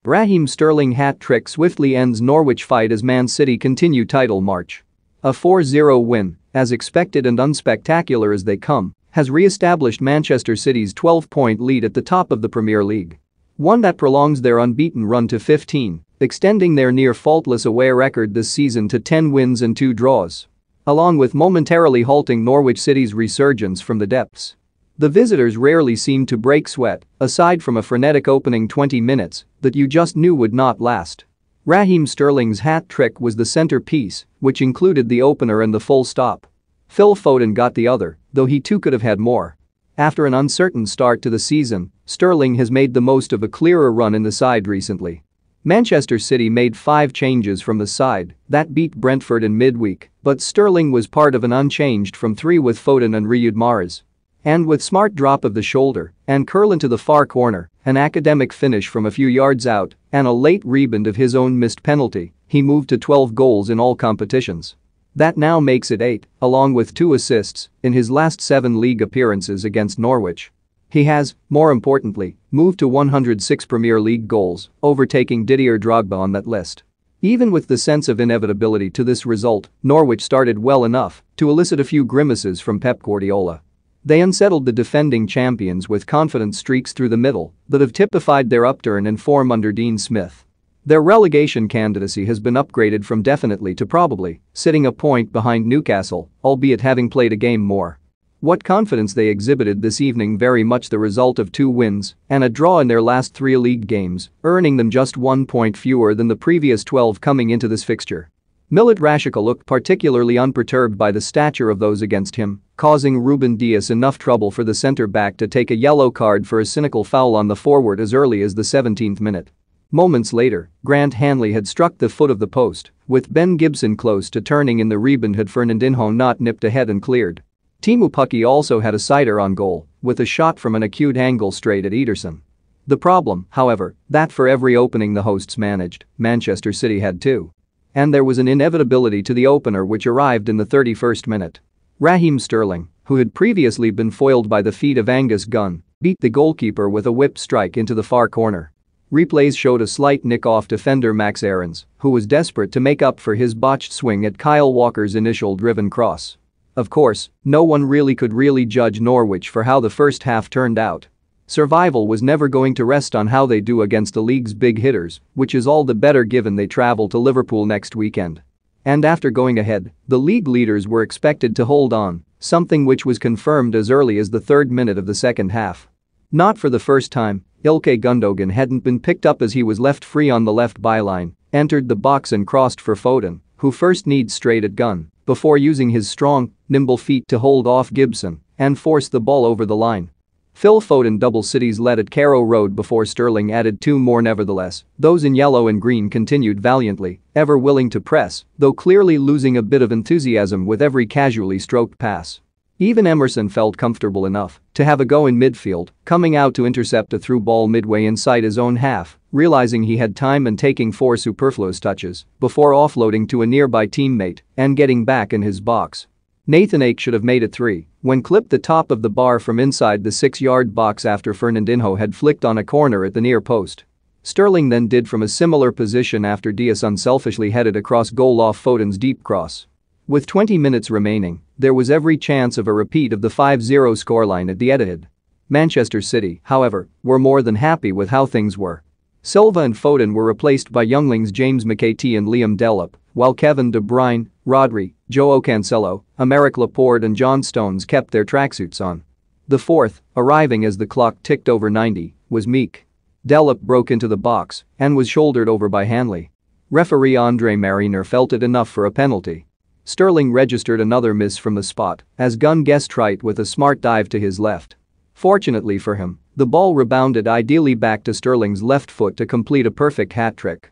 Raheem Sterling hat-trick swiftly ends Norwich fight as Man City continue title march. A 4-0 win, as expected and unspectacular as they come, has re-established Manchester City's 12-point lead at the top of the Premier League. One that prolongs their unbeaten run to 15, extending their near-faultless away record this season to 10 wins and 2 draws. Along with momentarily halting Norwich City's resurgence from the depths. The visitors rarely seemed to break sweat, aside from a frenetic opening 20 minutes that you just knew would not last. Raheem Sterling's hat-trick was the centerpiece, which included the opener and the full stop. Phil Foden got the other, though he too could have had more. After an uncertain start to the season, Sterling has made the most of a clearer run in the side recently. Manchester City made 5 changes from the side that beat Brentford in midweek, but Sterling was part of an unchanged from 3 with Foden and Riyad Mahrez. And with smart drop of the shoulder and curl into the far corner, an academic finish from a few yards out, and a late rebound of his own missed penalty, he moved to 12 goals in all competitions. That now makes it 8, along with 2 assists, in his last 7 league appearances against Norwich. He has, more importantly, moved to 106 Premier League goals, overtaking Didier Drogba on that list. Even with the sense of inevitability to this result, Norwich started well enough to elicit a few grimaces from Pep Guardiola. They unsettled the defending champions with confident streaks through the middle that have typified their upturn in form under Dean Smith. Their relegation candidacy has been upgraded from definitely to probably, sitting a point behind Newcastle, albeit having played a game more. What confidence they exhibited this evening, very much the result of 2 wins and a draw in their last 3 league games, earning them just 1 point fewer than the previous 12 coming into this fixture. Milot Rashica looked particularly unperturbed by the stature of those against him, causing Ruben Dias enough trouble for the centre-back to take a yellow card for a cynical foul on the forward as early as the 17th minute. Moments later, Grant Hanley had struck the foot of the post, with Ben Gibson close to turning in the rebound had Fernandinho not nipped ahead and cleared. Teemu Pukki also had a sighter on goal, with a shot from an acute angle straight at Ederson. The problem, however, that for every opening the hosts managed, Manchester City had 2. And there was an inevitability to the opener which arrived in the 31st minute. Raheem Sterling, who had previously been foiled by the feat of Angus Gunn, beat the goalkeeper with a whip strike into the far corner. Replays showed a slight nick off defender Max Aarons, who was desperate to make up for his botched swing at Kyle Walker's initial driven cross. Of course, no one could really judge Norwich for how the first half turned out. Survival was never going to rest on how they do against the league's big hitters, which is all the better given they travel to Liverpool next weekend. And after going ahead, the league leaders were expected to hold on, something which was confirmed as early as the 3rd minute of the second half. Not for the first time, Ilkay Gundogan hadn't been picked up as he was left free on the left byline, entered the box and crossed for Foden, who first kneed straight at Gunn, before using his strong, nimble feet to hold off Gibson and force the ball over the line. Phil Foden double City's led at Carrow Road before Sterling added 2 more nevertheless. Those in yellow and green continued valiantly, ever willing to press, though clearly losing a bit of enthusiasm with every casually stroked pass. Even Emerson felt comfortable enough to have a go in midfield, coming out to intercept a through ball midway inside his own half, realizing he had time and taking 4 superfluous touches before offloading to a nearby teammate and getting back in his box. Nathan Ake should have made it 3 when clipped the top of the bar from inside the 6-yard box after Fernandinho had flicked on a corner at the near post. Sterling then did from a similar position after Dias unselfishly headed across goal off Foden's deep cross. With 20 minutes remaining, there was every chance of a repeat of the 5-0 scoreline at the Etihad. Manchester City, however, were more than happy with how things were. Silva and Foden were replaced by younglings James McAtee and Liam Delap, while Kevin De Bruyne, Rodri, Joao Cancelo, Aymeric Laporte and John Stones kept their tracksuits on. The 4th, arriving as the clock ticked over 90, was Meek. Delap broke into the box and was shouldered over by Hanley. Referee Andre Mariner felt it enough for a penalty. Sterling registered another miss from the spot as Gunn guessed right with a smart dive to his left. Fortunately for him, the ball rebounded ideally back to Sterling's left foot to complete a perfect hat-trick.